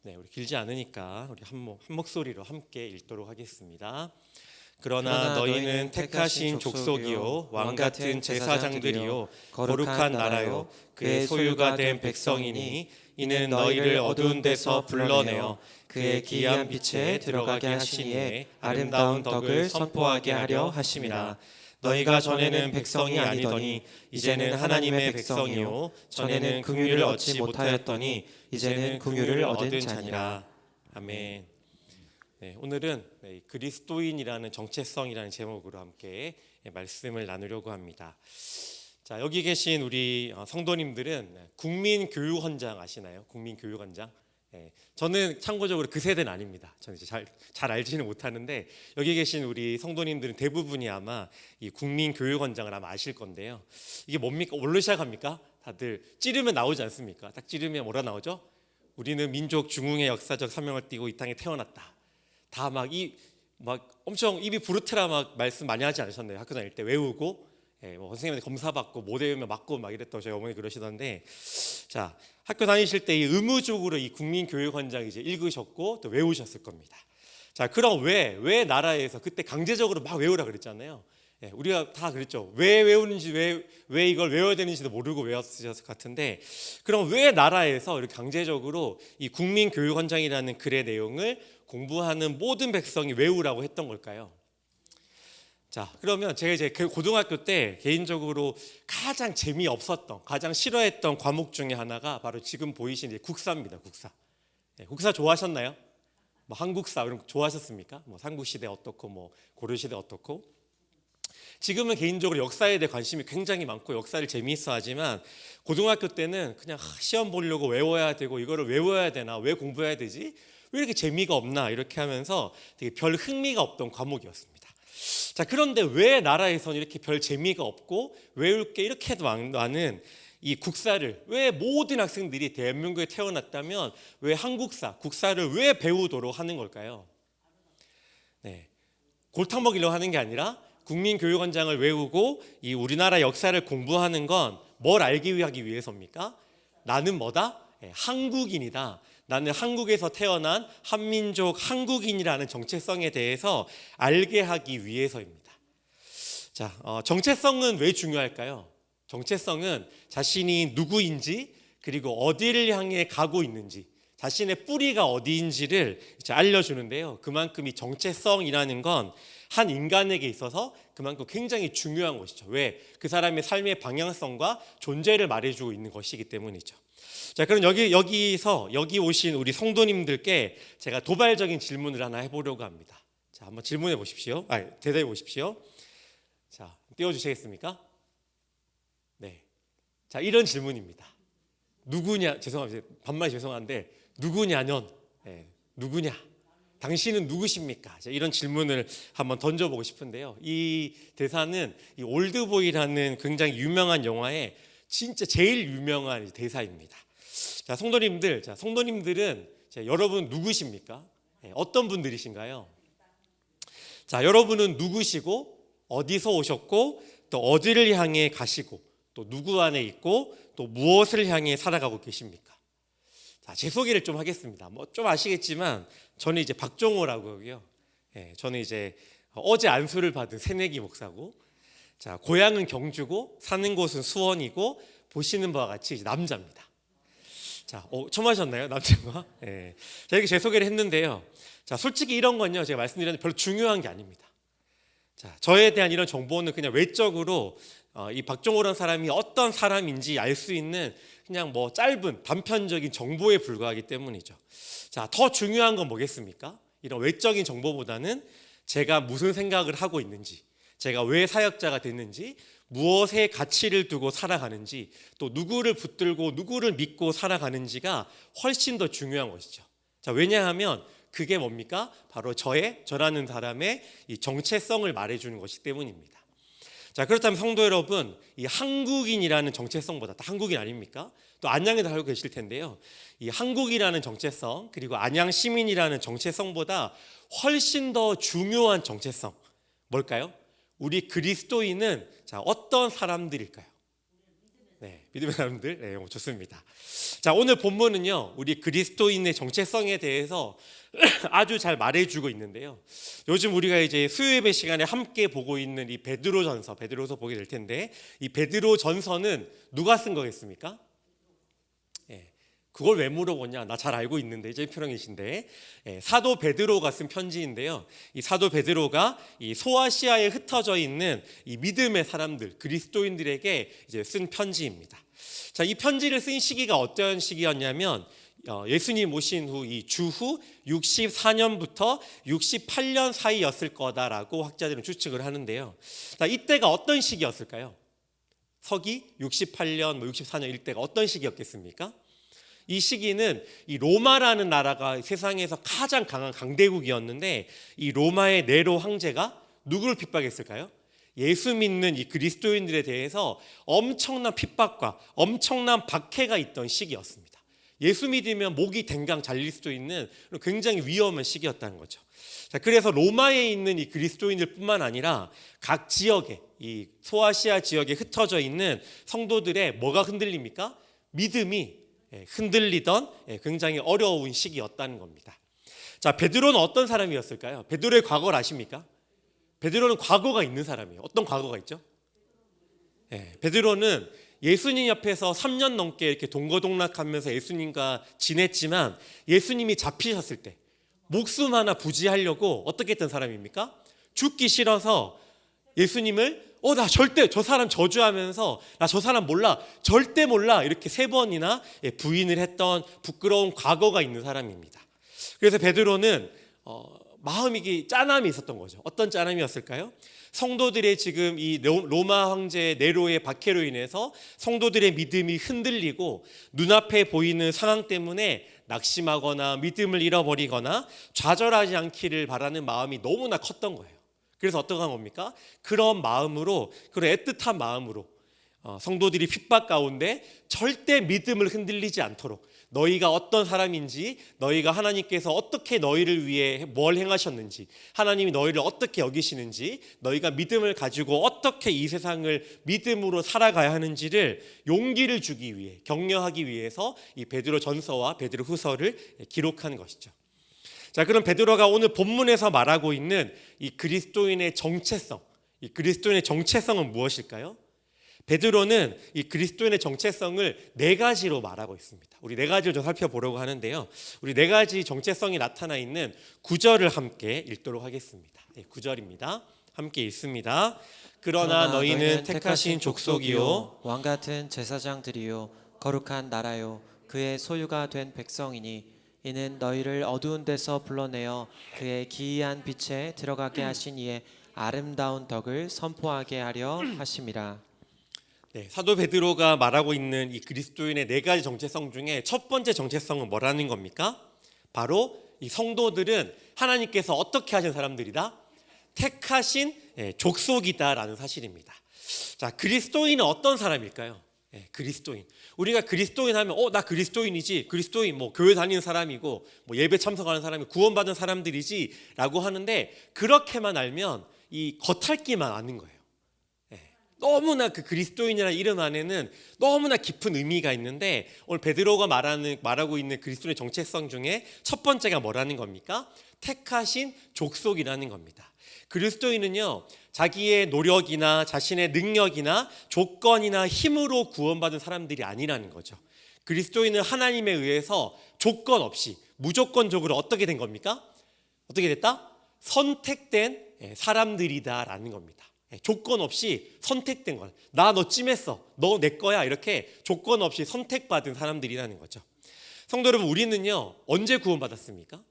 네, 우리 길지 않으니까 우리 한 목소리로 함께 읽도록 하겠습니다. 그러나 너희는 택하신 족속이요 왕 같은 제사장들이요 거룩한 나라요 그의 소유가 된 백성이니 이는 너희를 어두운 데서 불러내어 그의 기이한 빛에 들어가게 하시니에 아름다운 덕을 선포하게 하려 하심이라. 너희가 전에는 백성이 아니더니 이제는 하나님의 백성이요 전에는 긍휼을 얻지 못하였더니 이제는 긍휼을 얻은 자니라. 아멘. 네, 오늘은 그리스도인이라는 정체성이라는 제목으로 함께 말씀을 나누려고 합니다. 자, 여기 계신 우리 성도님들은 국민교육원장 아시나요? 국민교육원장. 저는 참고적으로 그 세대는 아닙니다. 저는 이제 잘 알지는 못하는데 여기 계신 우리 성도님들은 대부분이 아마 이 국민교육원장을 아마 아실 건데요. 이게 뭡니까? 뭘로 시작합니까? 다들 찌르면 나오지 않습니까? 딱 찌르면 뭐라 나오죠? 우리는 민족 중흥의 역사적 사명을 띠고 이 땅에 태어났다. 다 막 엄청 입이 부르트라 막 말씀 많이 하지 않으셨나요? 학교 다닐 때 외우고 뭐 선생님한테 검사 받고 못 외우면 맞고 막 이랬다고 저희 어머니 그러시던데, 자, 학교 다니실 때 이 의무적으로 이 국민교육원장 이제 읽으셨고 또 외우셨을 겁니다. 자, 그럼 왜 나라에서 그때 강제적으로 막 외우라 그랬잖아요. 우리가 다 그랬죠. 왜 외우는지 왜 이걸 외워야 되는지도 모르고 외웠을 것 같은데, 그럼 왜 나라에서 이렇게 강제적으로 이 국민교육원장이라는 글의 내용을 공부하는 모든 백성이 외우라고 했던 걸까요? 자, 그러면 제가 이제 고등학교 때 개인적으로 가장 재미없었던, 가장 싫어했던 과목 중에 하나가 바로 지금 보이신 국사입니다. 국사. 국사 좋아하셨나요? 뭐 한국사 이런 거 좋아하셨습니까? 뭐 삼국시대 어떻고 뭐 고려시대 어떻고. 지금은 개인적으로 역사에 대해 관심이 굉장히 많고 역사를 재미있어 하지만 고등학교 때는 그냥 시험 보려고 외워야 되고 이거를 외워야 되나, 왜 공부해야 되지? 왜 이렇게 재미가 없나 이렇게 하면서 되게 별 흥미가 없던 과목이었습니다. 자, 그런데 왜 나라에서는 이렇게 별 재미가 없고 외울 게 이렇게 많은 이 국사를 왜 모든 학생들이 대한민국에 태어났다면 왜 한국사, 국사를 왜 배우도록 하는 걸까요? 네, 골탕 먹이려고 하는 게 아니라 국민교육원장을 외우고 이 우리나라 역사를 공부하는 건 뭘 알기 하기 위해서입니까? 나는 뭐다? 한국인이다. 나는 한국에서 태어난 한민족 한국인이라는 정체성에 대해서 알게 하기 위해서입니다. 자, 정체성은 왜 중요할까요? 정체성은 자신이 누구인지 그리고 어디를 향해 가고 있는지 자신의 뿌리가 어디인지를 이제 알려주는데요. 그만큼 이 정체성이라는 건 한 인간에게 있어서 그만큼 굉장히 중요한 것이죠. 왜? 그 사람의 삶의 방향성과 존재를 말해주고 있는 것이기 때문이죠. 자, 그럼 여기 오신 우리 성도님들께 제가 도발적인 질문을 하나 해보려고 합니다. 자, 한번 질문해 보십시오. 대답해 보십시오. 자, 띄워주시겠습니까? 네. 자, 이런 질문입니다. 누구냐? 죄송합니다. 반말 죄송한데 누구냐면 누구냐? 당신은 누구십니까? 이런 질문을 한번 던져보고 싶은데요. 이 대사는 이 올드보이라는 굉장히 유명한 영화의 진짜 제일 유명한 대사입니다. 자, 성도님들은 여러분 누구십니까? 어떤 분들이신가요? 자, 여러분은 누구시고 어디서 오셨고 또 어디를 향해 가시고 또 누구 안에 있고 또 무엇을 향해 살아가고 계십니까? 자, 제 소개를 좀 하겠습니다. 뭐 좀 아시겠지만 저는 이제 박종호라고요. 저는 이제 어제 안수를 받은 새내기 목사고, 자, 고향은 경주고 사는 곳은 수원이고 보시는 바와 같이 이제 남자입니다. 자, 처음 하셨나요, 남자가? 자, 이렇게 제 소개를 했는데요. 자, 솔직히 이런 건요, 제가 말씀드렸는데 별로 중요한 게 아닙니다. 자, 저에 대한 이런 정보는 그냥 외적으로 이 박종호라는 사람이 어떤 사람인지 알 수 있는 그냥 뭐 짧은 단편적인 정보에 불과하기 때문이죠. 자, 더 중요한 건 뭐겠습니까? 이런 외적인 정보보다는 제가 무슨 생각을 하고 있는지, 제가 왜 사역자가 됐는지, 무엇에 가치를 두고 살아가는지, 또 누구를 붙들고 누구를 믿고 살아가는지가 훨씬 더 중요한 것이죠. 자, 왜냐하면 그게 뭡니까? 바로 저라는 사람의 이 정체성을 말해주는 것이기 때문입니다. 자, 그렇다면 성도 여러분, 이 한국인이라는 정체성보다, 한국인 아닙니까? 또 안양에도 살고 계실 텐데요. 이 한국이라는 정체성 그리고 안양 시민이라는 정체성보다 훨씬 더 중요한 정체성 뭘까요? 우리 그리스도인은 자, 어떤 사람들일까요? 네, 믿음의 사람들, 네, 좋습니다. 자, 오늘 본문은요, 우리 그리스도인의 정체성에 대해서 아주 잘 말해주고 있는데요. 요즘 우리가 이제 수요예배 시간에 함께 보고 있는 이 베드로서 보게 될 텐데, 이 베드로전서는 누가 쓴 거겠습니까? 그걸 왜 물어보냐? 나 잘 알고 있는데, 이제 표령이신데, 사도 베드로가 쓴 편지인데요. 이 사도 베드로가 이 소아시아에 흩어져 있는 이 믿음의 사람들, 그리스도인들에게 이제 쓴 편지입니다. 자, 이 편지를 쓴 시기가 어떤 시기였냐면, 예수님 오신 후 이 주후 64년부터 68년 사이였을 거다라고 학자들은 추측을 하는데요. 자, 이때가 어떤 시기였을까요? 서기 68년, 64년 이때가 어떤 시기였겠습니까? 이 시기는 이 로마라는 나라가 세상에서 가장 강한 강대국이었는데, 이 로마의 네로 황제가 누구를 핍박했을까요? 예수 믿는 이 그리스도인들에 대해서 엄청난 핍박과 엄청난 박해가 있던 시기였습니다. 예수 믿으면 목이 댕강 잘릴 수도 있는 굉장히 위험한 시기였다는 거죠. 자, 그래서 로마에 있는 이 그리스도인들뿐만 아니라 각 지역에, 이 소아시아 지역에 흩어져 있는 성도들의 뭐가 흔들립니까? 믿음이 흔들리던 굉장히 어려운 시기였다는 겁니다. 자, 베드로는 어떤 사람이었을까요? 베드로의 과거를 아십니까? 베드로는 과거가 있는 사람이에요. 어떤 과거가 있죠? 베드로는 예수님 옆에서 3년 넘게 이렇게 동거동락하면서 예수님과 지냈지만, 예수님이 잡히셨을 때 목숨 하나 부지하려고 어떻게 했던 사람입니까? 죽기 싫어서 예수님을 나 절대 저 사람 저주하면서 나 저 사람 몰라, 절대 몰라, 이렇게 3번이나 부인을 했던 부끄러운 과거가 있는 사람입니다. 그래서 베드로는 마음이 짠함이 있었던 거죠. 어떤 짠함이었을까요? 성도들의 지금 이 로마 황제 네로의 박해로 인해서 성도들의 믿음이 흔들리고 눈앞에 보이는 상황 때문에 낙심하거나 믿음을 잃어버리거나 좌절하지 않기를 바라는 마음이 너무나 컸던 거예요. 그래서 어떤 겁니까? 그런 마음으로, 그런 애틋한 마음으로 성도들이 핍박 가운데 절대 믿음을 흔들리지 않도록, 너희가 어떤 사람인지, 너희가 하나님께서 어떻게 너희를 위해 뭘 행하셨는지, 하나님이 너희를 어떻게 여기시는지, 너희가 믿음을 가지고 어떻게 이 세상을 믿음으로 살아가야 하는지를 용기를 주기 위해, 격려하기 위해서 이 베드로 전서와 베드로 후서를 기록한 것이죠. 자, 그럼 베드로가 오늘 본문에서 말하고 있는 이 그리스도인의 정체성, 이 그리스도인의 정체성은 무엇일까요? 베드로는 이 그리스도인의 정체성을 4가지로 말하고 있습니다. 우리 4가지를 좀 살펴보려고 하는데요. 우리 4가지 정체성이 나타나 있는 구절을 함께 읽도록 하겠습니다. 9절입니다. 함께 읽습니다. 그러나 너희는 택하신 족속이요, 왕같은 제사장들이요, 거룩한 나라요, 그의 소유가 된 백성이니, 이는 너희를 어두운 데서 불러내어 그의 기이한 빛에 들어가게 하신 이의 아름다운 덕을 선포하게 하려 하심이라. 사도 베드로가 말하고 있는 이 그리스도인의 4가지 정체성 중에 첫 번째 정체성은 뭐라는 겁니까? 바로 이 성도들은 하나님께서 어떻게 하신 사람들이다? 택하신 족속이다라는 사실입니다. 자, 그리스도인은 어떤 사람일까요? 그리스도인. 우리가 그리스도인 하면 나 그리스도인이지, 그리스도인 뭐 교회 다니는 사람이고 뭐 예배 참석하는 사람이 구원받은 사람들이지 라고 하는데, 그렇게만 알면 이 겉핥기만 아는 거예요. 너무나 그 그리스도인이라는 이름 안에는 너무나 깊은 의미가 있는데, 오늘 베드로가 말하고 있는 그리스도의 정체성 중에 첫 번째가 뭐라는 겁니까? 택하신 족속이라는 겁니다. 그리스도인은요, 자기의 노력이나 자신의 능력이나 조건이나 힘으로 구원받은 사람들이 아니라는 거죠. 그리스도인은 하나님에 의해서 조건 없이 무조건적으로 어떻게 된 겁니까? 어떻게 됐다? 선택된 사람들이다라는 겁니다. 조건 없이 선택된 거야. 나 너 찜했어, 너 내 거야, 이렇게 조건 없이 선택받은 사람들이라는 거죠. 성도 여러분, 우리는요 언제 구원받았습니까?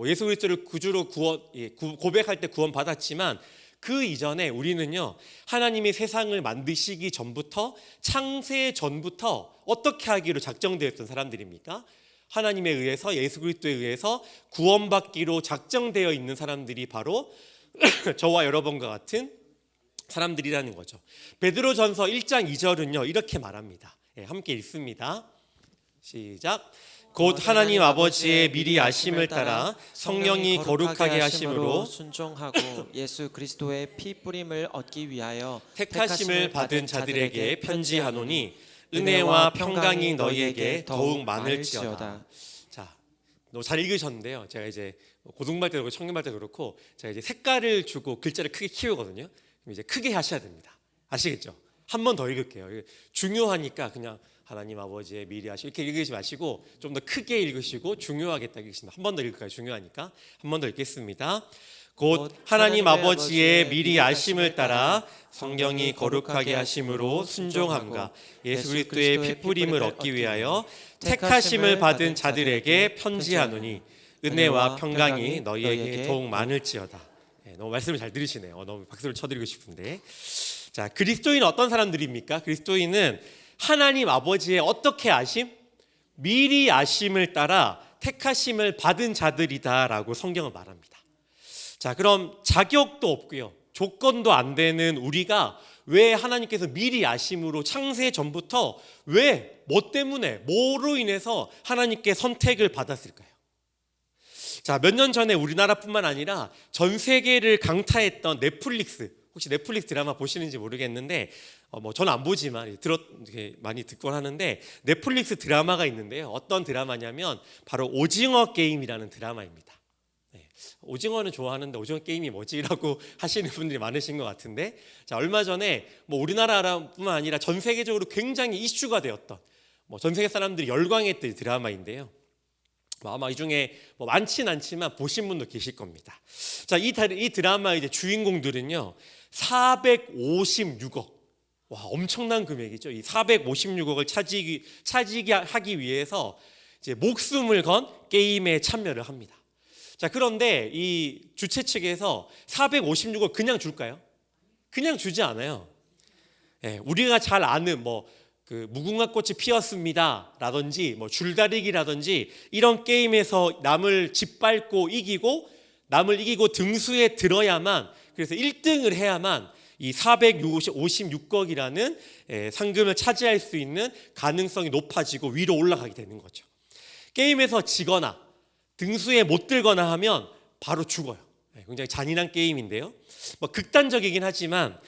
예수 그리스도를 구주로 고백할 때 구원받았지만, 그 이전에 우리는요 하나님이 세상을 만드시기 전부터, 창세 전부터 어떻게 하기로 작정되었던 사람들입니까? 하나님에 의해서, 예수 그리스도에 의해서 구원받기로 작정되어 있는 사람들이 바로 저와 여러분과 같은 사람들이라는 거죠. 베드로전서 1장 2절은요 이렇게 말합니다. 함께 읽습니다. 시작. 곧 하나님 아버지의 미리 아심을 따라 성령이 거룩하게 하심으로 순종하고 예수 그리스도의 피 뿌림을 얻기 위하여 택하심을 받은 자들에게 편지하노니 은혜와 평강이 너희에게 더욱 많을지어다. 자, 너무 잘 읽으셨는데요. 제가 이제 고등부할 때도 그렇고 청년부할 때도 그렇고 제가 이제 색깔을 주고 글자를 크게 키우거든요. 그럼 이제 크게 하셔야 됩니다. 아시겠죠? 한 번 더 읽을게요. 중요하니까 그냥 하나님 아버지의 미리 하시고 이렇게 읽으시 마시고 좀 더 크게 읽으시고 중요하겠다 읽으시면 한 번 더 읽을까요? 중요하니까 한 번 더 읽겠습니다. 곧 하나님 아버지의 미리 아심을 따라 성령이 거룩하게 하심으로 순종함과 예수 그리스도의 핏뿌림을 얻기 위하여 택하심을 받은 자들에게 편지하노니 은혜와 평강이 너희에게 더욱 많을지어다. 너무 말씀을 잘 들으시네요. 너무 박수를 쳐드리고 싶은데, 자, 그리스도인은 어떤 사람들입니까? 그리스도인은 하나님 아버지의 어떻게 아심? 미리 아심을 따라 택하심을 받은 자들이다라고 성경은 말합니다. 자, 그럼 자격도 없고요, 조건도 안 되는 우리가 왜 하나님께서 미리 아심으로 창세 전부터 뭐 때문에, 뭐로 인해서 하나님께 선택을 받았을까요? 자, 몇 년 전에 우리나라뿐만 아니라 전 세계를 강타했던 넷플릭스, 혹시 넷플릭스 드라마 보시는지 모르겠는데 저는 안 보지만 많이 듣곤 하는데 넷플릭스 드라마가 있는데요. 어떤 드라마냐면 바로 오징어 게임이라는 드라마입니다. 오징어는 좋아하는데 오징어 게임이 뭐지라고 하시는 분들이 많으신 것 같은데, 자, 얼마 전에 우리나라뿐만 아니라 전 세계적으로 굉장히 이슈가 되었던 전 세계 사람들이 열광했던 드라마인데요. 아마 이 중에 많진 않지만 보신 분도 계실 겁니다. 자, 이 드라마의 이제 주인공들은요 456억, 와, 엄청난 금액이죠. 이 456억을 차지하기 하기 위해서 이제 목숨을 건 게임에 참여를 합니다. 자, 그런데 이 주최 측에서 456억 그냥 줄까요? 그냥 주지 않아요. 우리가 잘 아는 무궁화 꽃이 피었습니다 라든지 줄다리기라든지 이런 게임에서 남을 짓밟고 이기고 등수에 들어야만, 그래서 1등을 해야만 이 456억이라는 상금을 차지할 수 있는 가능성이 높아지고 위로 올라가게 되는 거죠. 게임에서 지거나 등수에 못 들거나 하면 바로 죽어요. 굉장히 잔인한 게임인데요. 극단적이긴 하지만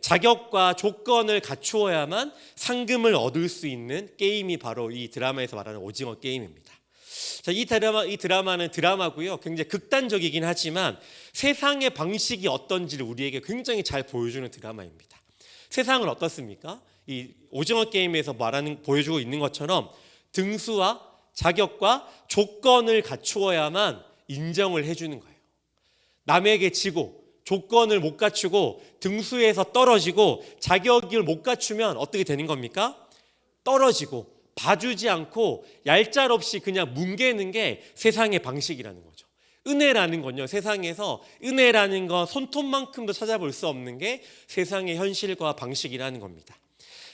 자격과 조건을 갖추어야만 상금을 얻을 수 있는 게임이 바로 이 드라마에서 말하는 오징어 게임입니다. 자, 이 드라마는 드라마고요. 굉장히 극단적이긴 하지만 세상의 방식이 어떤지를 우리에게 굉장히 잘 보여주는 드라마입니다. 세상은 어떻습니까? 이 오징어 게임에서 보여주고 있는 것처럼 등수와 자격과 조건을 갖추어야만 인정을 해주는 거예요. 남에게 지고 조건을 못 갖추고 등수에서 떨어지고 자격을 못 갖추면 어떻게 되는 겁니까? 떨어지고 봐주지 않고 얄짤없이 그냥 뭉개는 게 세상의 방식이라는 거죠. 은혜라는 건요, 세상에서 은혜라는 건 손톱만큼도 찾아볼 수 없는 게 세상의 현실과 방식이라는 겁니다.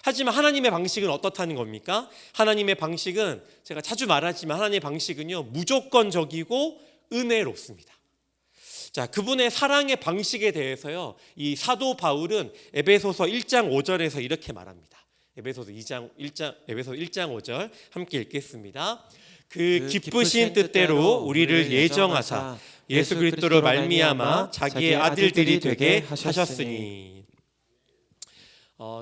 하지만 하나님의 방식은 어떻다는 겁니까? 하나님의 방식은, 제가 자주 말하지만 하나님의 방식은요 무조건적이고 은혜롭습니다. 자, 그분의 사랑의 방식에 대해서요 이 사도 바울은 에베소서 1장 5절에서 이렇게 말합니다. 에베소서 1장 5절 함께 읽겠습니다. 그 기쁘신 뜻대로 우리를 예정하사 예수 그리스도로 말미암아 자기의 아들들이 되게 하셨으니.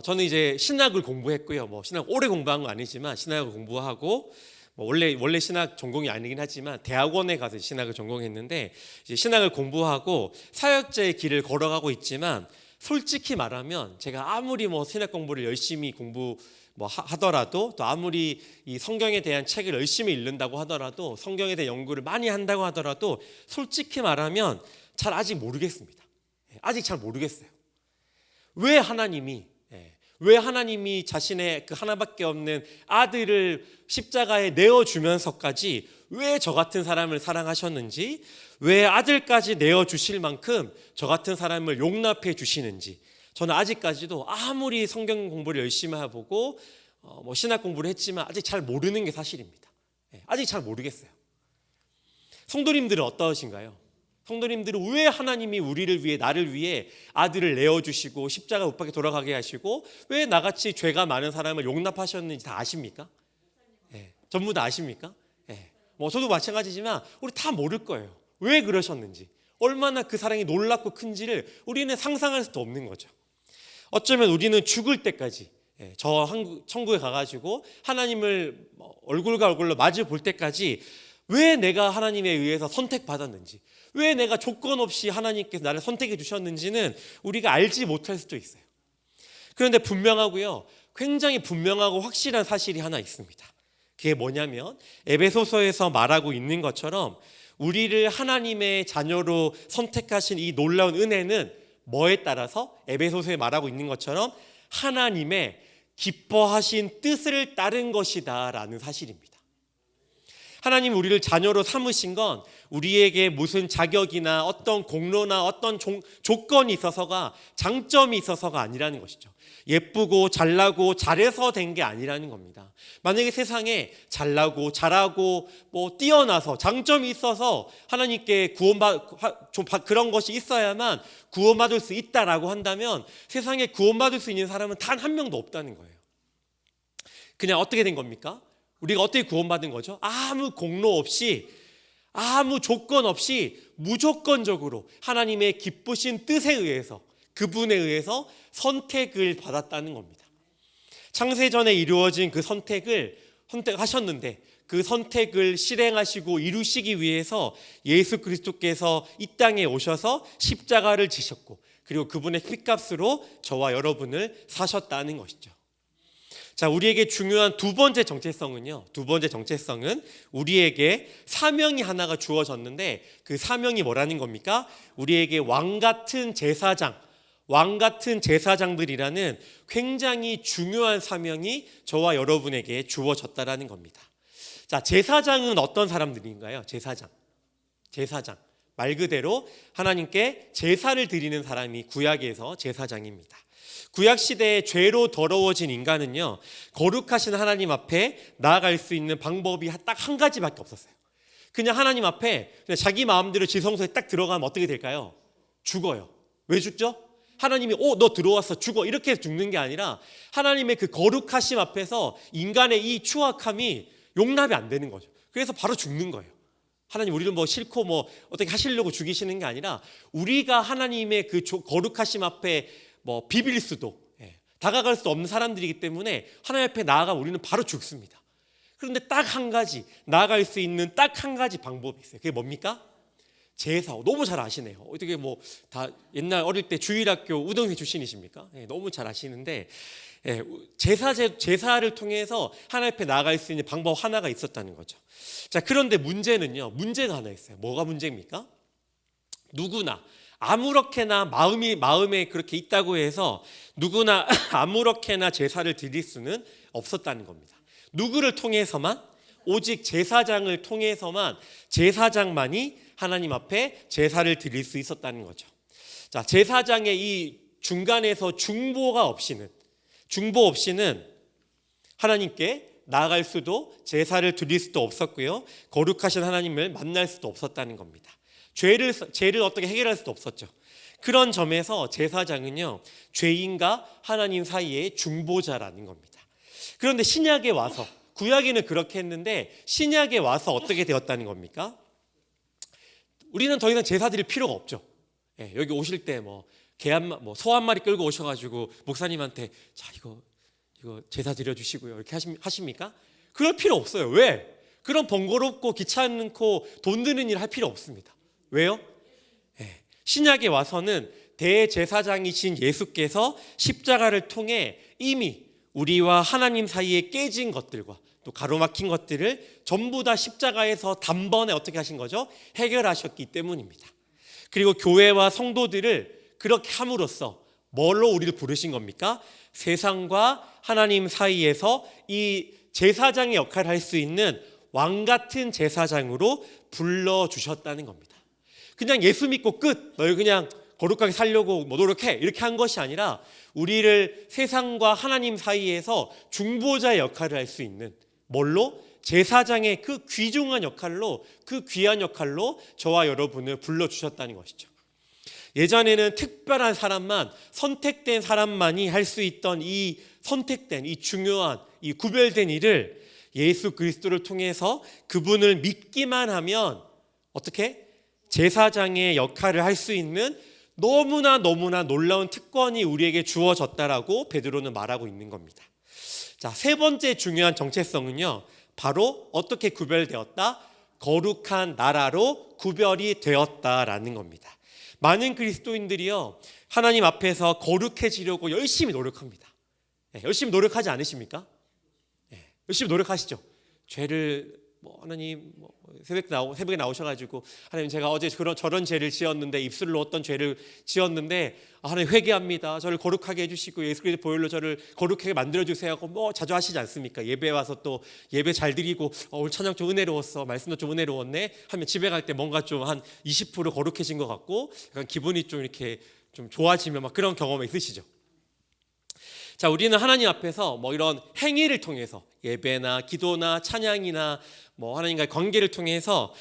저는 이제 신학을 공부했고요. 신학 오래 공부한 건 아니지만 신학을 공부하고 원래 신학 전공이 아니긴 하지만 대학원에 가서 신학을 전공했는데, 이제 신학을 공부하고 사역자의 길을 걸어가고 있지만 솔직히 말하면 제가 아무리 신학 공부를 열심히 하더라도, 또 아무리 이 성경에 대한 책을 열심히 읽는다고 하더라도, 성경에 대한 연구를 많이 한다고 하더라도 솔직히 말하면 아직 모르겠습니다. 아직 잘 모르겠어요. 왜 하나님이 자신의 그 하나밖에 없는 아들을 십자가에 내어주면서까지 왜 저 같은 사람을 사랑하셨는지, 왜 아들까지 내어주실 만큼 저 같은 사람을 용납해 주시는지, 저는 아직까지도 아무리 성경 공부를 열심히 해보고 신학 공부를 했지만 아직 잘 모르는 게 사실입니다. 아직 잘 모르겠어요. 성도님들은 어떠신가요? 성도님들은 왜 하나님이 우리를 위해, 나를 위해 아들을 내어주시고 십자가 못 박혀 돌아가게 하시고 왜 나같이 죄가 많은 사람을 용납하셨는지 다 아십니까? 전부 다 아십니까? 뭐 저도 마찬가지지만 우리 다 모를 거예요. 왜 그러셨는지, 얼마나 그 사랑이 놀랍고 큰지를 우리는 상상할 수도 없는 거죠. 어쩌면 우리는 죽을 때까지 천국에 가가지고 하나님을 얼굴과 얼굴로 마주 볼 때까지 왜 내가 하나님에 의해서 선택받았는지, 왜 내가 조건 없이 하나님께서 나를 선택해 주셨는지는 우리가 알지 못할 수도 있어요. 그런데 분명하고요, 굉장히 분명하고 확실한 사실이 하나 있습니다. 그게 뭐냐면 에베소서에서 말하고 있는 것처럼 우리를 하나님의 자녀로 선택하신 이 놀라운 은혜는 뭐에 따라서 에베소서에 말하고 있는 것처럼 하나님의 기뻐하신 뜻을 따른 것이다 라는 사실입니다. 하나님 우리를 자녀로 삼으신 건 우리에게 무슨 자격이나 어떤 공로나 어떤 조건이 있어서가, 장점이 있어서가 아니라는 것이죠. 예쁘고 잘나고 잘해서 된 게 아니라는 겁니다. 만약에 세상에 잘나고 잘하고 뭐 뛰어나서 장점이 있어서 하나님께 그런 것이 있어야만 구원받을 수 있다라고 한다면 세상에 구원받을 수 있는 사람은 단 한 명도 없다는 거예요. 그냥 어떻게 된 겁니까? 우리가 어떻게 구원받은 거죠? 아무 공로 없이, 아무 조건 없이 무조건적으로 하나님의 기쁘신 뜻에 의해서, 그분에 의해서 선택을 받았다는 겁니다. 창세전에 이루어진 그 선택하셨는데 그 선택을 실행하시고 이루시기 위해서 예수 그리스도께서 이 땅에 오셔서 십자가를 지셨고, 그리고 그분의 피값으로 저와 여러분을 사셨다는 것이죠. 자, 우리에게 중요한 두 번째 정체성은 우리에게 사명이 하나가 주어졌는데, 그 사명이 뭐라는 겁니까? 우리에게 왕같은 제사장들이라는 굉장히 중요한 사명이 저와 여러분에게 주어졌다라는 겁니다. 자, 제사장은 어떤 사람들인가요? 제사장. 말 그대로 하나님께 제사를 드리는 사람이 구약에서 제사장입니다. 구약시대에 죄로 더러워진 인간은요, 거룩하신 하나님 앞에 나아갈 수 있는 방법이 딱 한 가지밖에 없었어요. 그냥 하나님 앞에 그냥 자기 마음대로 지성소에 딱 들어가면 어떻게 될까요? 죽어요. 왜 죽죠? 하나님이 너 들어왔어, 죽어, 이렇게 죽는 게 아니라 하나님의 그 거룩하심 앞에서 인간의 이 추악함이 용납이 안 되는 거죠. 그래서 바로 죽는 거예요. 하나님 우리를 뭐 싫고 뭐 어떻게 하시려고 죽이시는 게 아니라 우리가 하나님의 그 거룩하심 앞에 뭐 비빌 수도 다가갈 수 없는 사람들이기 때문에 하나님 앞에 나아가 우리는 바로 죽습니다. 그런데 딱 한 가지, 나아갈 수 있는 딱 한 가지 방법이 있어요. 그게 뭡니까? 제사. 너무 잘 아시네요. 어떻게 뭐 다 옛날 어릴 때 주일학교 우등생 출신이십니까? 너무 잘 아시는데 제사를 통해서 하나님 앞에 나아갈 수 있는 방법 하나가 있었다는 거죠. 자, 그런데 문제가 하나 있어요. 뭐가 문제입니까? 누구나 아무렇게나 마음에 그렇게 있다고 해서 누구나 아무렇게나 제사를 드릴 수는 없었다는 겁니다. 누구를 통해서만? 오직 제사장을 통해서만 제사장만이 하나님 앞에 제사를 드릴 수 있었다는 거죠. 자, 제사장의 이 중간에서 중보 없이는 하나님께 나아갈 수도 제사를 드릴 수도 없었고요. 거룩하신 하나님을 만날 수도 없었다는 겁니다. 죄를 어떻게 해결할 수도 없었죠. 그런 점에서 제사장은요, 죄인과 하나님 사이의 중보자라는 겁니다. 그런데 신약에 와서, 구약에는 그렇게 했는데 신약에 와서 어떻게 되었다는 겁니까? 우리는 더 이상 제사 드릴 필요가 없죠. 여기 오실 때 소 한 마리 끌고 오셔가지고 목사님한테 자 이거 제사 드려주시고요 이렇게 하십니까? 그럴 필요 없어요. 왜? 그런 번거롭고 귀찮고 돈 드는 일 할 필요 없습니다. 왜요? 신약에 와서는 대제사장이신 예수께서 십자가를 통해 이미 우리와 하나님 사이에 깨진 것들과 또 가로막힌 것들을 전부 다 십자가에서 단번에 어떻게 하신 거죠? 해결하셨기 때문입니다. 그리고 교회와 성도들을 그렇게 함으로써 뭘로 우리를 부르신 겁니까? 세상과 하나님 사이에서 이 제사장의 역할을 할 수 있는 왕 같은 제사장으로 불러주셨다는 겁니다. 그냥 예수 믿고 끝, 너희 그냥 거룩하게 살려고 노력해, 이렇게 한 것이 아니라 우리를 세상과 하나님 사이에서 중보자의 역할을 할 수 있는 뭘로? 제사장의 그 귀중한 역할로, 그 귀한 역할로 저와 여러분을 불러주셨다는 것이죠. 예전에는 특별한 사람만, 선택된 사람만이 할 수 있던 이 선택된, 이 중요한, 이 구별된 일을 예수 그리스도를 통해서 그분을 믿기만 하면 어떻게? 제사장의 역할을 할 수 있는 너무나 놀라운 특권이 우리에게 주어졌다라고 베드로는 말하고 있는 겁니다. 자, 세 번째 중요한 정체성은요, 바로 어떻게 구별되었다? 거룩한 나라로 구별이 되었다라는 겁니다. 많은 그리스도인들이요, 하나님 앞에서 거룩해지려고 열심히 노력합니다. 열심히 노력하지 않으십니까? 열심히 노력하시죠. 죄를 하나님 새벽에 나오셔가지고 하나님 제가 어제 저런 죄를 지었는데 입술로 어떤 죄를 지었는데 하나님 회개합니다. 저를 거룩하게 해주시고 예수 그리스도 보혈로 저를 거룩하게 만들어주세요 하고 자주 하시지 않습니까? 예배에 와서 또 예배 잘 드리고 오늘 찬양 좀 은혜로웠어, 말씀도 좀 은혜로웠네 하면 집에 갈 때 뭔가 좀 한 20% 거룩해진 것 같고 약간 기분이 좀 이렇게 좀 좋아지면 막 그런 경험 있으시죠? 자, 우리는 하나님 앞에서 이런 행위를 통해서 예배나 기도나 찬양이나 하나님과의 관계를 통해서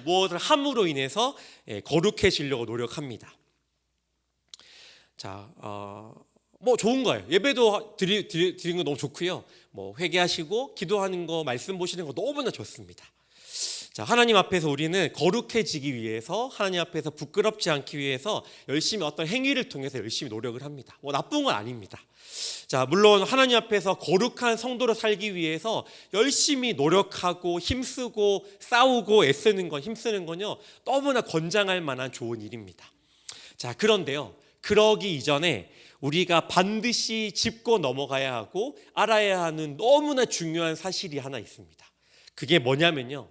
무엇을 함으로 인해서 거룩해지려고 노력합니다. 자, 좋은 거예요. 예배도 드리는 거 너무 좋고요. 회개하시고 기도하는 거, 말씀 보시는 거 너무나 좋습니다. 자, 하나님 앞에서 우리는 거룩해지기 위해서, 하나님 앞에서 부끄럽지 않기 위해서 열심히 어떤 행위를 통해서 열심히 노력을 합니다. 나쁜 건 아닙니다. 자, 물론 하나님 앞에서 거룩한 성도로 살기 위해서 열심히 노력하고 힘쓰고 싸우고 힘쓰는 건요, 너무나 권장할 만한 좋은 일입니다. 자, 그런데요, 그러기 이전에 우리가 반드시 짚고 넘어가야 하고 알아야 하는 너무나 중요한 사실이 하나 있습니다. 그게 뭐냐면요,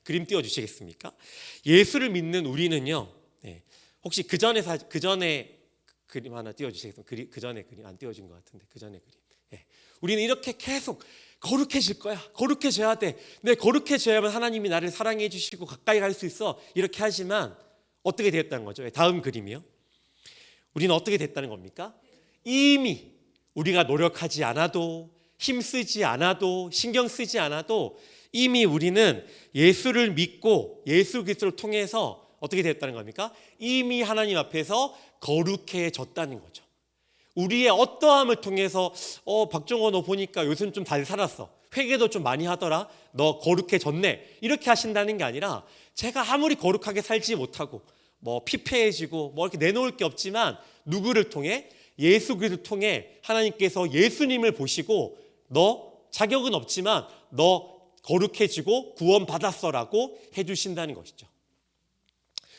그림 띄워주시겠습니까? 예수를 믿는 우리는요, 혹시 그 전에 그림 하나 띄워주시겠습니까? 그 전에 그림 안 띄워진 것 같은데, 그 전에 그림. 우리는 이렇게 계속 거룩해질 거야, 거룩해져야 돼, 거룩해져야만 하나님이 나를 사랑해 주시고 가까이 갈 수 있어, 이렇게 하지만 어떻게 되었다는 거죠? 다음 그림이요. 우리는 어떻게 됐다는 겁니까? 이미 우리가 노력하지 않아도, 힘쓰지 않아도, 신경 쓰지 않아도 이미 우리는 예수를 믿고 예수 그리스도를 통해서 어떻게 됐다는 겁니까? 이미 하나님 앞에서 거룩해졌다는 거죠. 우리의 어떠함을 통해서 박종호 너 보니까 요즘 좀 잘 살았어, 회개도 좀 많이 하더라, 너 거룩해졌네, 이렇게 하신다는 게 아니라 제가 아무리 거룩하게 살지 못하고 피폐해지고 이렇게 내놓을 게 없지만 누구를 통해? 예수 그리스도를 통해 하나님께서 예수님을 보시고 너 자격은 없지만 너 거룩해지고 구원받았어라고 해주신다는 것이죠.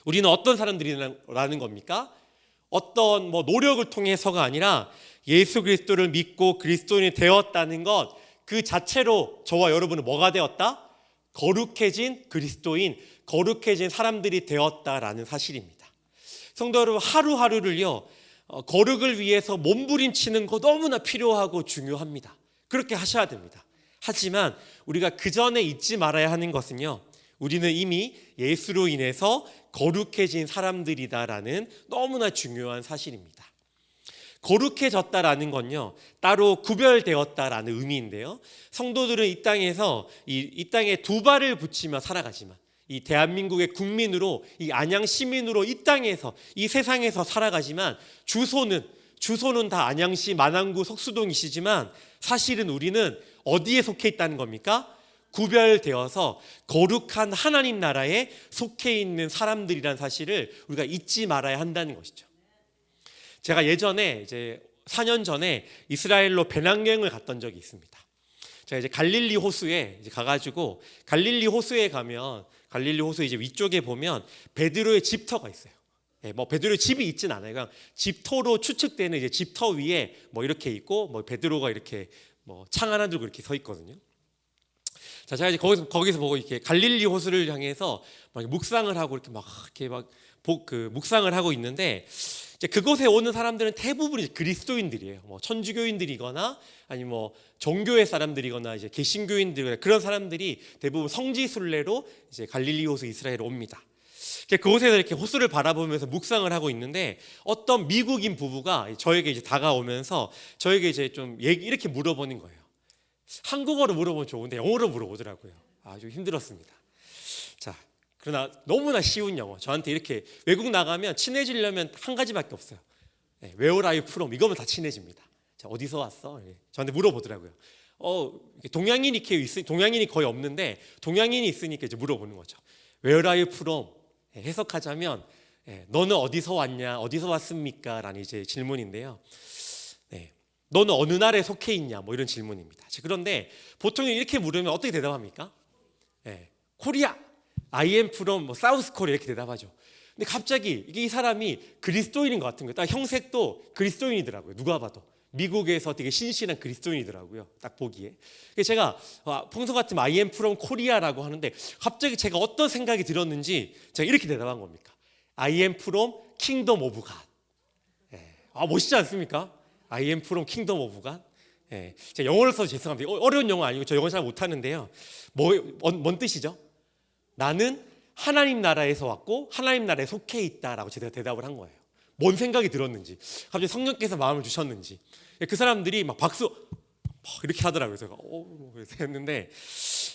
우리는 어떤 사람들이라는 겁니까? 어떤 노력을 통해서가 아니라 예수 그리스도를 믿고 그리스도인이 되었다는 것 그 자체로 저와 여러분은 뭐가 되었다? 거룩해진 그리스도인, 거룩해진 사람들이 되었다라는 사실입니다. 성도 여러분, 하루하루를요, 거룩을 위해서 몸부림치는 거 너무나 필요하고 중요합니다. 그렇게 하셔야 됩니다. 하지만 우리가 그 전에 잊지 말아야 하는 것은요, 우리는 이미 예수로 인해서 거룩해진 사람들이다라는 너무나 중요한 사실입니다. 거룩해졌다라는 건요, 따로 구별되었다라는 의미인데요, 성도들은 이 땅에서 이 땅에 두 발을 붙이며 살아가지만, 이 대한민국의 국민으로, 이 안양 시민으로 이 땅에서, 이 세상에서 살아가지만 주소는 다 안양시 만안구 석수동이시지만 사실은 우리는 어디에 속해 있다는 겁니까? 구별되어서 거룩한 하나님 나라에 속해 있는 사람들이란 사실을 우리가 잊지 말아야 한다는 것이죠. 제가 예전에 이제 4년 전에 이스라엘로 배낭여행을 갔던 적이 있습니다. 제가 이제 갈릴리 호수에 가가지고, 갈릴리 호수에 가면 갈릴리 호수 이제 위쪽에 보면 베드로의 집터가 있어요. 베드로의 집이 있진 않아요. 그냥 집터로 추측되는 이제 집터 위에 이렇게 있고, 베드로가 이렇게 창 하나 들고 이렇게 서 있거든요. 자, 제가 이제 거기서 보고 이렇게 갈릴리 호수를 향해서 막 묵상을 하고 이렇게 묵상을 하고 있는데, 이제 그곳에 오는 사람들은 대부분 그리스도인들이에요. 천주교인들이거나 아니면 종교의 사람들이거나 이제 개신교인들, 그런 사람들이 대부분 성지순례로 이제 갈릴리 호수 이스라엘에 옵니다. 그곳에서 이렇게 호수를 바라보면서 묵상을 하고 있는데 어떤 미국인 부부가 저에게 이제 다가오면서 저에게 이제 좀 이렇게 물어보는 거예요. 한국어로 물어보면 좋은데 영어로 물어보더라고요. 아주 힘들었습니다. 자, 그러나 너무나 쉬운 영어. 저한테 이렇게 외국 나가면 친해지려면 한 가지밖에 없어요. Where are you from? 이거면 다 친해집니다. 자, 어디서 왔어? 저한테 물어보더라고요. 동양인이 거의 없는데 동양인이 있으니까 이제 물어보는 거죠. Where are you from? 해석하자면 너는 어디서 왔냐? 어디서 왔습니까? 라는 이제 질문인데요. 너는 어느 나라에 속해 있냐? 뭐 이런 질문입니다. 그런데 보통 이렇게 물으면 어떻게 대답합니까? 코리아, I am from 사우스 코리아 이렇게 대답하죠. 근데 갑자기 이 사람이 그리스도인인 것 같은 거예요. 딱 형색도 그리스도인이더라고요. 누가 봐도 미국에서 되게 신실한 그리스도인이더라고요. 딱 보기에. 그래서 제가 평소 같으면 I am from 코리아라고 하는데 갑자기 제가 어떤 생각이 들었는지 제가 이렇게 대답한 겁니까? I am from kingdom of God. 멋있지 않습니까? I am from kingdom of God. 제가 영어를 써서 죄송합니다. 어려운 영어 아니고 저 영어 잘 못하는데요. 뭔 뜻이죠? 나는 하나님 나라에서 왔고 하나님 나라에 속해 있다라고 제가 대답을 한 거예요. 뭔 생각이 들었는지, 갑자기 성령께서 마음을 주셨는지. 그 사람들이 막 박수 이렇게 하더라고요. 제가 그래서 했는데,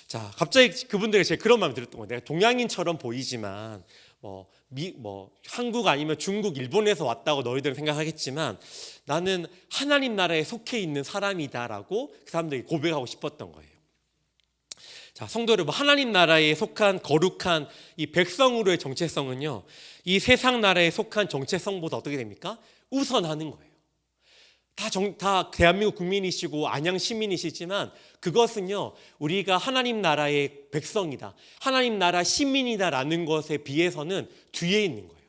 자 갑자기 그분들에게 제가 그런 마음이 들었던 거예요. 내가 동양인처럼 보이지만 한국 아니면 중국, 일본에서 왔다고 너희들은 생각하겠지만 나는 하나님 나라에 속해 있는 사람이다라고 그 사람들이 고백하고 싶었던 거예요. 자, 성도 여러분, 하나님 나라에 속한 거룩한 이 백성으로의 정체성은요, 이 세상 나라에 속한 정체성보다 어떻게 됩니까? 우선하는 거예요. 다 대한민국 국민이시고 안양 시민이시지만 그것은요, 우리가 하나님 나라의 백성이다, 하나님 나라 시민이다라는 것에 비해서는 뒤에 있는 거예요.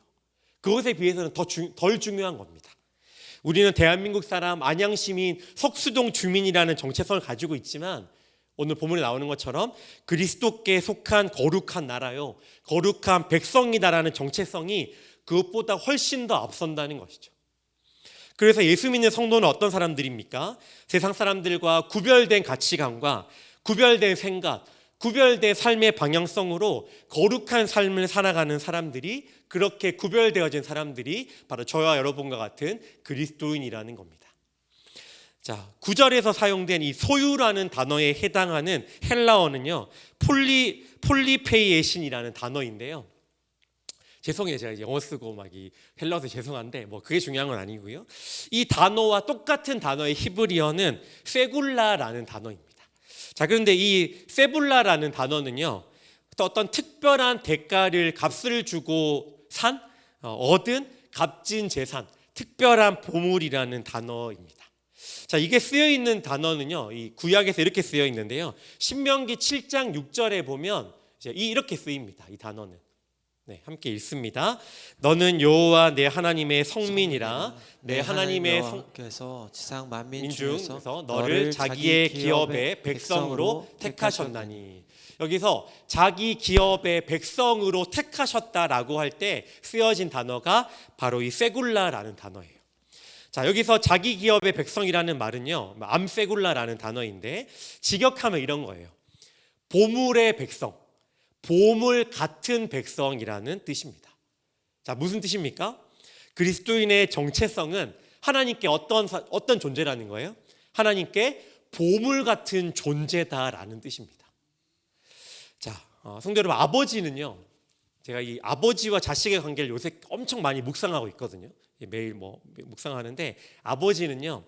그것에 비해서는 덜 중요한 겁니다. 우리는 대한민국 사람, 안양 시민, 석수동 주민이라는 정체성을 가지고 있지만 오늘 본문에 나오는 것처럼 그리스도께 속한 거룩한 나라요, 거룩한 백성이다라는 정체성이 그것보다 훨씬 더 앞선다는 것이죠. 그래서 예수 믿는 성도는 어떤 사람들입니까? 세상 사람들과 구별된 가치관과 구별된 생각, 구별된 삶의 방향성으로 거룩한 삶을 살아가는 사람들이, 그렇게 구별되어진 사람들이 바로 저와 여러분과 같은 그리스도인이라는 겁니다. 자, 9절에서 사용된 이 소유라는 단어에 해당하는 헬라어는요, 폴리페이에신이라는 단어인데요. 죄송해요, 제가 영어 쓰고 막 이 헬라어서 죄송한데 그게 중요한 건 아니고요. 이 단어와 똑같은 단어의 히브리어는 세굴라라는 단어입니다. 자, 그런데 이 세불라라는 단어는요, 또 어떤 특별한 대가를, 값을 주고 얻은 값진 재산, 특별한 보물이라는 단어입니다. 자, 이게 쓰여 있는 단어는요, 이 구약에서 이렇게 쓰여 있는데요, 신명기 7장 6절에 보면 이렇게 쓰입니다. 이 단어는 함께 읽습니다. 너는 여호와 내 하나님의 성민이라, 내 하나님의 여호와께서 지상 만민 중에서 중에서 너를 자기의 기업의 백성으로 택하셨나니. 여기서 자기 기업의 백성으로 택하셨다라고 할 때 쓰여진 단어가 바로 이 세굴라라는 단어예요. 자, 여기서 자기 기업의 백성이라는 말은요, 암세굴라라는 단어인데 직역하면 이런 거예요. 보물의 백성, 보물 같은 백성이라는 뜻입니다. 자, 무슨 뜻입니까? 그리스도인의 정체성은 하나님께 어떤 존재라는 거예요? 하나님께 보물 같은 존재다라는 뜻입니다. 자, 성도 여러분, 아버지는요, 제가 이 아버지와 자식의 관계를 요새 엄청 많이 묵상하고 있거든요. 매일 묵상하는데, 아버지는요,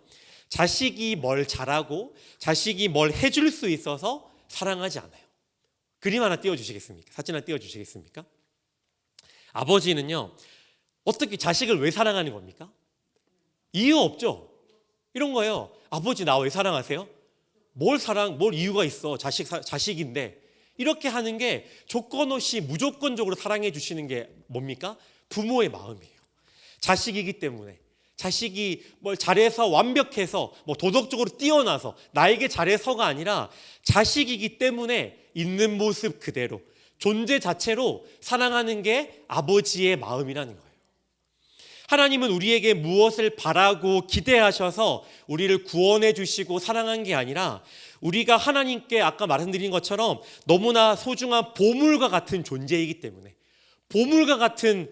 자식이 뭘 잘하고 자식이 뭘 해줄 수 있어서 사랑하지 않아요. 그림 하나 띄워주시겠습니까? 사진 하나 띄워주시겠습니까? 아버지는요, 어떻게 자식을 왜 사랑하는 겁니까? 이유 없죠? 이런 거예요. 아버지 나 왜 사랑하세요? 뭘 이유가 있어? 자식인데. 이렇게 하는 게 조건 없이 무조건적으로 사랑해 주시는 게 뭡니까? 부모의 마음이에요. 자식이기 때문에. 자식이 뭘 잘해서 완벽해서 도덕적으로 뛰어나서 나에게 잘해서가 아니라 자식이기 때문에 있는 모습 그대로, 존재 자체로 사랑하는 게 아버지의 마음이라는 거예요. 하나님은 우리에게 무엇을 바라고 기대하셔서 우리를 구원해 주시고 사랑한 게 아니라 우리가 하나님께 아까 말씀드린 것처럼 너무나 소중한 보물과 같은 존재이기 때문에, 보물과 같은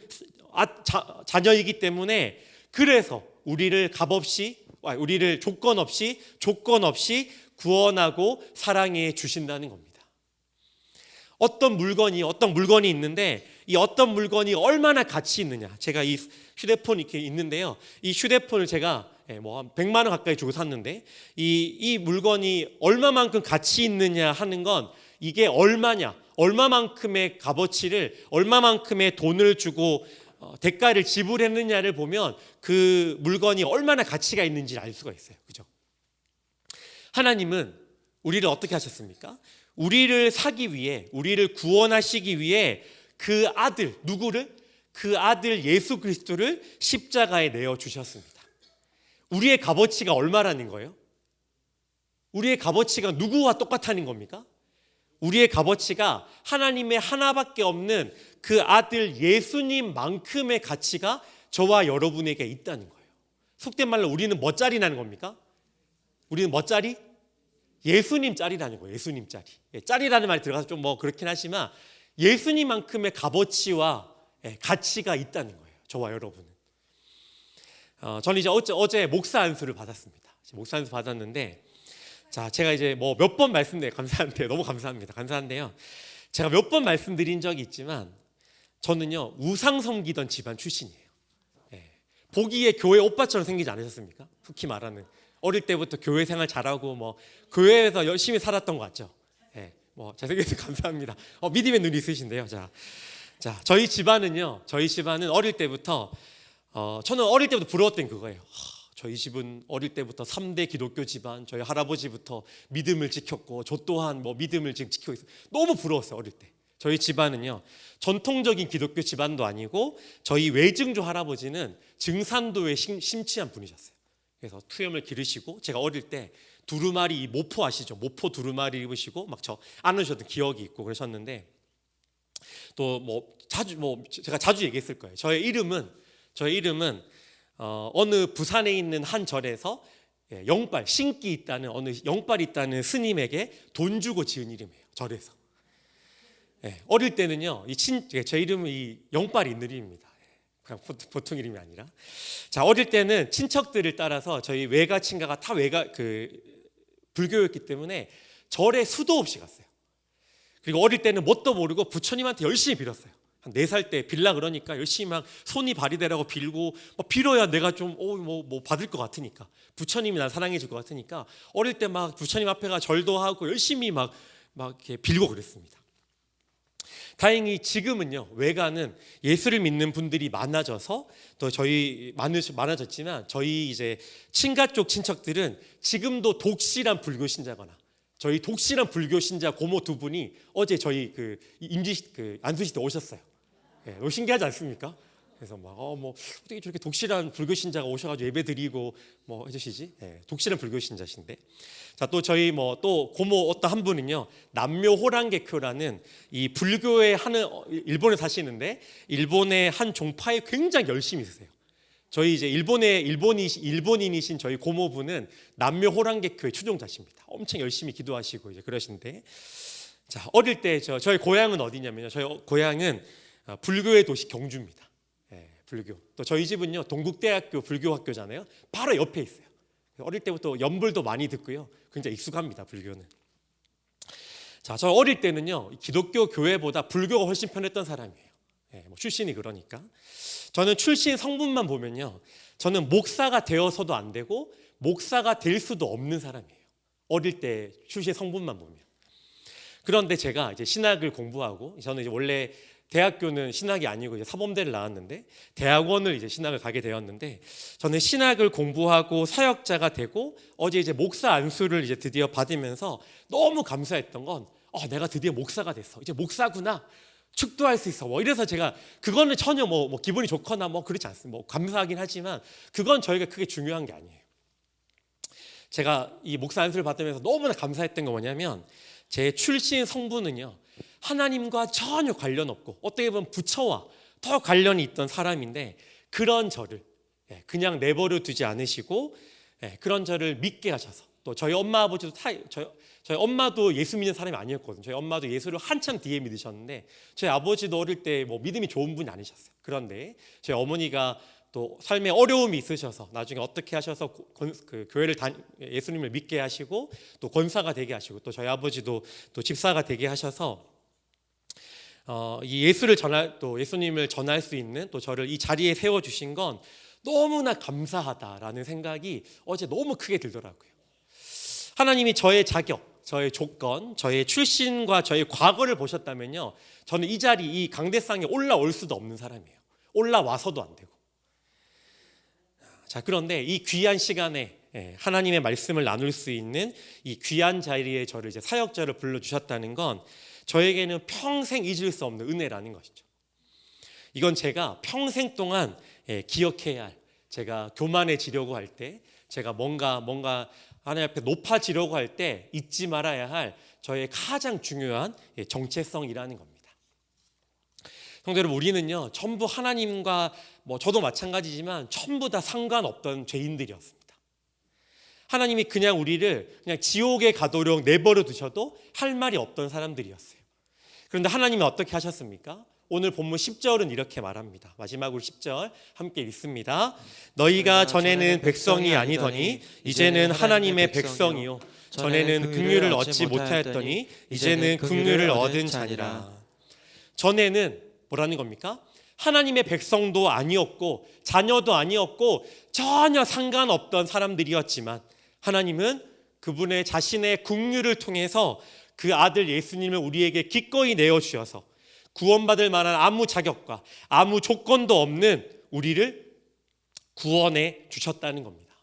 자녀이기 때문에, 그래서 우리를 조건 없이 구원하고 사랑해 주신다는 겁니다. 어떤 물건이 있는데 이 어떤 물건이 얼마나 가치 있느냐. 제가 이 휴대폰 이렇게 있는데요. 이 휴대폰을 제가 뭐한 100만 원 가까이 주고 샀는데 이 물건이 얼마만큼 가치 있느냐 하는 건 이게 얼마냐, 얼마만큼의 값어치를, 얼마만큼의 돈을 주고 대가를 지불했느냐를 보면 그 물건이 얼마나 가치가 있는지를 알 수가 있어요. 그죠? 하나님은 우리를 어떻게 하셨습니까? 우리를 사기 위해, 우리를 구원하시기 위해 그 아들, 누구를? 그 아들 예수 그리스도를 십자가에 내어 주셨습니다. 우리의 값어치가 얼마라는 거예요? 우리의 값어치가 누구와 똑같다는 겁니까? 우리의 값어치가 하나님의 하나밖에 없는 그 아들 예수님만큼의 가치가 저와 여러분에게 있다는 거예요. 속된 말로 우리는 뭐 짤이라는 겁니까? 우리는 뭐 짤이? 예수님 짤이라는 거예요. 예수님 짤이. 짤이라는 말이 들어가서 좀 뭐 그렇긴 하지만 예수님만큼의 값어치와 가치가 있다는 거예요. 저와 여러분은. 저는 이제 어제 목사 안수를 받았습니다. 목사 안수 받았는데, 자, 제가 이제 뭐 몇 번 말씀드려요. 감사한데요. 너무 감사합니다. 감사한데요. 제가 몇 번 말씀드린 적이 있지만 저는요 우상 섬기던 집안 출신이에요. 보기에 교회 오빠처럼 생기지 않으셨습니까? 특히 말하는 어릴 때부터 교회 생활 잘하고 뭐 교회에서 열심히 살았던 것 같죠. 뭐 잘생겨서 감사합니다. 믿음의 눈이 있으신데요. 자, 저희 집안은 어릴 때부터 저는 어릴 때부터 부러웠던 그거예요. 저희 집은 어릴 때부터 3대 기독교 집안, 저희 할아버지부터 믿음을 지켰고 저 또한 뭐 믿음을 지금 지키고 있어요. 너무 부러웠어요. 어릴 때. 저희 집안은요 전통적인 기독교 집안도 아니고 저희 외증조 할아버지는 증산도에 심취한 분이셨어요. 그래서 투염을 기르시고 제가 어릴 때 두루마리, 모포 아시죠? 모포 두루마리 입으시고 막 저 안으셨던 기억이 있고 그러셨는데, 또 뭐 제가 자주 얘기했을 거예요. 저의 이름은 어느 부산에 있는 한 절에서 영빨, 신기 있다는 어느 영빨이 있다는 스님에게 돈 주고 지은 이름이에요. 절에서. 어릴 때는요, 제 이름은 이 영빨이 있는 이름입니다. 그냥 보통 이름이 아니라. 자, 어릴 때는 친척들을 따라서 저희 외가 친가가 다 불교였기 때문에 절에 수도 없이 갔어요. 그리고 어릴 때는 뭣도 모르고 부처님한테 열심히 빌었어요. 한 4살 때 빌라 그러니까 열심히 막 손이 발이 되라고 빌고, 막 빌어야 내가 좀 뭐 받을 것 같으니까, 부처님이 날 사랑해 줄 것 같으니까 어릴 때 막 부처님 앞에 가 절도 하고 열심히 막 이렇게 빌고 그랬습니다. 다행히 지금은요 외가는 예수를 믿는 분들이 많아져서 또 저희 많아졌지만 저희 이제 친가 쪽 친척들은 지금도 독실한 불교 신자거나, 저희 독실한 불교 신자 고모 두 분이 어제 저희 안수시 때 오셨어요. 너무 신기하지 않습니까? 그래서 뭐 어떻게 저렇게 독실한 불교 신자가 오셔가지고 예배 드리고 뭐 해주시지? 독실한 불교 신자신데. 자, 또 저희 또 고모 어떤 한 분은요 남묘 호랑개교라는 이 불교의 일본에 사시는데 일본의 한 종파에 굉장히 열심히 있으세요. 저희 이제 일본인이신 저희 고모분은 남묘 호랑개교의 추종자십니다. 엄청 열심히 기도하시고 이제 그러신데, 자, 어릴 때 저희 고향은 어디냐면요, 저희 고향은 불교의 도시 경주입니다. 불교. 또 저희 집은요 동국대학교 불교학교잖아요. 바로 옆에 있어요. 어릴 때부터 연불도 많이 듣고요. 굉장히 익숙합니다. 불교는. 자, 저 어릴 때는요 기독교 교회보다 불교가 훨씬 편했던 사람이에요. 출신이 그러니까. 저는 출신 성분만 보면요, 저는 목사가 되어서도 안 되고 목사가 될 수도 없는 사람이에요. 어릴 때 출신 성분만 보면. 그런데 제가 이제 신학을 공부하고, 저는 이제 원래 대학교는 신학이 아니고 이제 사범대를 나왔는데 대학원을 이제 신학을 가게 되었는데, 저는 신학을 공부하고 사역자가 되고 어제 이제 목사 안수를 이제 드디어 받으면서 너무 감사했던 건 내가 드디어 목사가 됐어. 이제 목사구나. 축도할 수 있어. 이래서 제가 그거는 전혀 뭐 기분이 좋거나 그렇지 않습니다. 감사하긴 하지만 그건 저희가 크게 중요한 게 아니에요. 제가 이 목사 안수를 받으면서 너무나 감사했던 건 뭐냐면, 제 출신 성분은요 하나님과 전혀 관련 없고 어떻게 보면 부처와 더 관련이 있던 사람인데, 그런 저를 그냥 내버려 두지 않으시고 그런 저를 믿게 하셔서, 또 저희 엄마 아버지도 저희 엄마도 예수 믿는 사람이 아니었거든요. 저희 엄마도 예수를 한참 뒤에 믿으셨는데 저희 아버지도 어릴 때 믿음이 좋은 분이 아니셨어요. 그런데 저희 어머니가 또 삶에 어려움이 있으셔서 나중에 어떻게 하셔서 그 교회를 예수님을 믿게 하시고 또 권사가 되게 하시고, 또 저희 아버지도 또 집사가 되게 하셔서 이 예수님을 전할 수 있는 또 저를 이 자리에 세워 주신 건 너무나 감사하다라는 생각이 어제 너무 크게 들더라고요. 하나님이 저의 자격, 저의 조건, 저의 출신과 저의 과거를 보셨다면요, 저는 이 자리, 이 강대상에 올라올 수도 없는 사람이에요. 올라와서도 안 되고. 자, 그런데 이 귀한 시간에 하나님의 말씀을 나눌 수 있는 이 귀한 자리에 저를 이제 사역자로 불러주셨다는 건 저에게는 평생 잊을 수 없는 은혜라는 것이죠. 이건 제가 평생 동안 기억해야 할, 제가 교만해지려고 할 때, 제가 뭔가 하나님 앞에 높아지려고 할 때 잊지 말아야 할 저의 가장 중요한 정체성이라는 겁니다. 성도 여러분, 우리는요 전부 하나님과 저도 마찬가지지만 전부 다 상관없던 죄인들이었습니다. 하나님이 그냥 우리를 그냥 지옥에 가도록 내버려 두셔도 할 말이 없던 사람들이었어요. 그런데 하나님이 어떻게 하셨습니까? 오늘 본문 10절은 이렇게 말합니다. 마지막으로 10절 함께 읽습니다. 너희가 전에는 백성이 아니더니 이제는 하나님의 백성이요, 전에는 긍휼을 얻지 못하였더니 이제는 긍휼을 얻은 자니라. 전에는 뭐라는 겁니까? 하나님의 백성도 아니었고 자녀도 아니었고 전혀 상관없던 사람들이었지만 하나님은 그분의 자신의 긍휼을 통해서 그 아들 예수님을 우리에게 기꺼이 내어주셔서 구원받을 만한 아무 자격과 아무 조건도 없는 우리를 구원해 주셨다는 겁니다.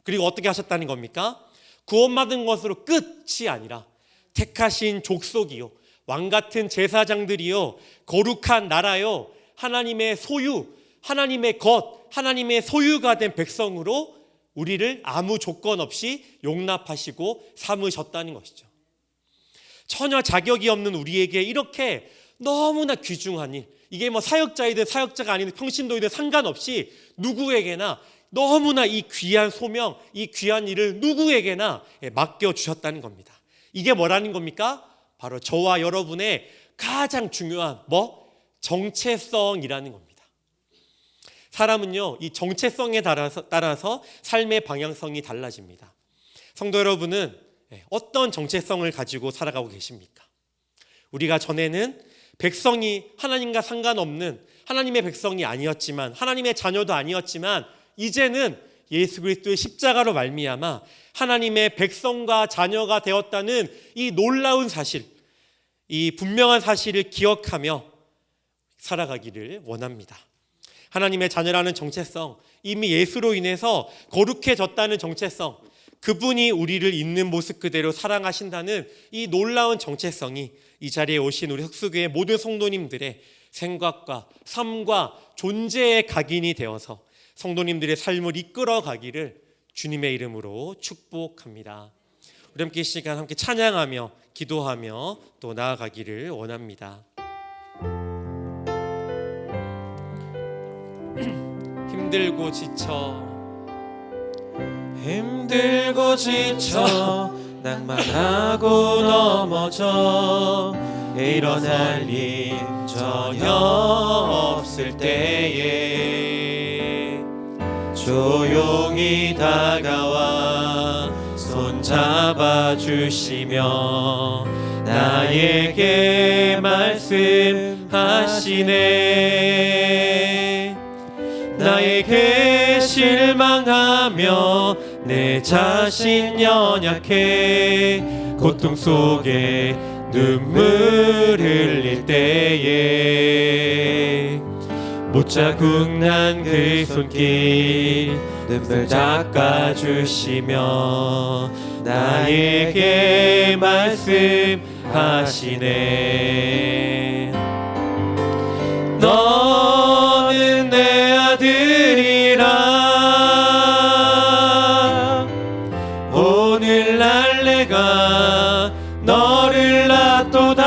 그리고 어떻게 하셨다는 겁니까? 구원받은 것으로 끝이 아니라 택하신 족속이요, 왕같은 제사장들이요, 거룩한 나라요, 하나님의 소유, 하나님의 것, 하나님의 소유가 된 백성으로 우리를 아무 조건 없이 용납하시고 삼으셨다는 것이죠. 전혀 자격이 없는 우리에게 이렇게 너무나 귀중한 일, 이게 사역자이든 사역자가 아니든 평신도이든 상관없이 누구에게나 너무나 이 귀한 소명, 이 귀한 일을 누구에게나 맡겨주셨다는 겁니다. 이게 뭐라는 겁니까? 바로 저와 여러분의 가장 중요한 정체성이라는 겁니다. 사람은요 이 정체성에 따라서 삶의 방향성이 달라집니다. 성도 여러분은 어떤 정체성을 가지고 살아가고 계십니까? 우리가 전에는 백성이 하나님과 상관없는 하나님의 백성이 아니었지만, 하나님의 자녀도 아니었지만, 이제는 예수 그리스도의 십자가로 말미암아 하나님의 백성과 자녀가 되었다는 이 놀라운 사실, 이 분명한 사실을 기억하며 살아가기를 원합니다. 하나님의 자녀라는 정체성, 이미 예수로 인해서 거룩해졌다는 정체성, 그분이 우리를 있는 모습 그대로 사랑하신다는 이 놀라운 정체성이 이 자리에 오신 우리 흑수교의 모든 성도님들의 생각과 삶과 존재의 각인이 되어서 성도님들의 삶을 이끌어 가기를 주님의 이름으로 축복합니다. 우리 함께 이 시간 함께 찬양하며 기도하며 또 나아가기를 원합니다. 힘들고 지쳐 낭만하고 넘어져 일어날 일 전혀 없을 때에 조용히 다가와 손잡아 주시며 나에게 말씀하시네. 나에게 실망하며 내 자신 연약해 고통 속에 눈물 흘릴 때에 못 자국 난 그 손길 눈물 닦아주시며 나에게 말씀하시네. 너는 내 아들이라 오늘날 내가 너를 낳도다.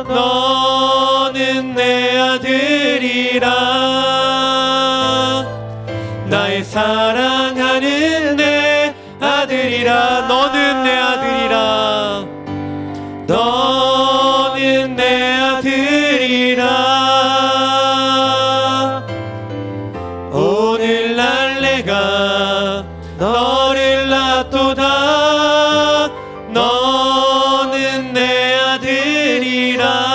너는 내 아들이라 나의 사랑하는 내 아들이라. 너는 내 아들이라. 너는 내 아들이라. 오늘날 내가 너를 낳도다. 너는 내 아들이라.